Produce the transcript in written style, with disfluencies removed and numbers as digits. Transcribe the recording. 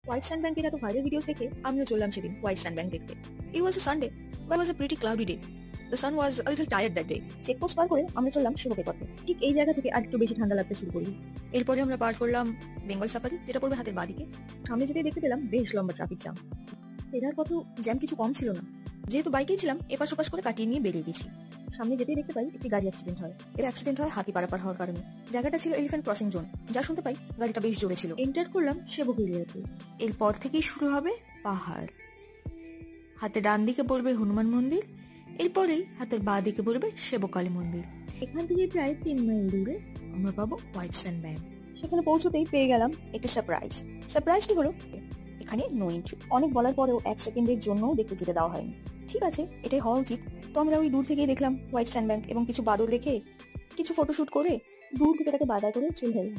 White sand ব্যাংকের এত viral videos দেখে আমিও চললাম সেদিন হোয়াইট স্যান্ড ব্যাংক দেখতে। It was a Sunday, but was a pretty cloudy day. The sun was a little tired that day. Checkpost পার করে আমরা চললাম সেবকের পথে। ঠিক এই জায়গা থেকে আর একটু বেশি ঠান্ডা লাগতে শুরু করলো। এরপরে আমরা পার করলাম বেঙ্গল সাফারি, যেটা পড়বে হাতের বাদিকে। সামনে যেতে দেখতে পেলাম বেশ লম্বা ট্রাফিক জ্যাম। ফেরার পথেও জ্যাম কিছু কম ছিল না। যেহেতু বাইকেই ছিলাম, এপাশ ওপাশ করে কাটিয়ে নিয়ে বেরিয়ে গেছি। সামনে যেতেই দেখতে পাই একটি গাড়ি অ্যাক্সিডেন্ট হয়। এর অ্যাক্সিডেন্ট হয় হাতি পারাপার হওয়ার কারণে। জায়গাটা ছিল এলিফ্যান্ট ক্রসিং জোন। যা শুনতে পাই গাড়িটা বেশ জোরে ছিল। এন্টার করলাম সেবক এরিয়াতে। এরপর থেকেই শুরু হবে পাহাড়। হাতে ডান দিকে পড়বে হনুমান মন্দির, এরপরেই হাতের বাঁ দিকে পড়বে সেবকালী মন্দির। এখান থেকে প্রায় 3 মাইল দূরে আমরা পাবো হোয়াইট স্যান্ড ব্যাংক। সেখানে পৌঁছতেই পেয়ে গেলাম একটি সারপ্রাইজটি হলো এখানে নো এন্ট্রি। অনেক বলার পরেও 1 সেকেন্ডের জন্য দেখতে যেতে দেওয়া হয়নি। ঠিক আছে, এটাই হওয়া উচিত। তো আমরা ওই দূর থেকেই দেখলাম হোয়াইট স্যান্ড ব্যাংক এবং কিছু বাদর দেখে কিছু ফটোশুট করে দূর থেকে তাকে বাধা করে চলে এলাম।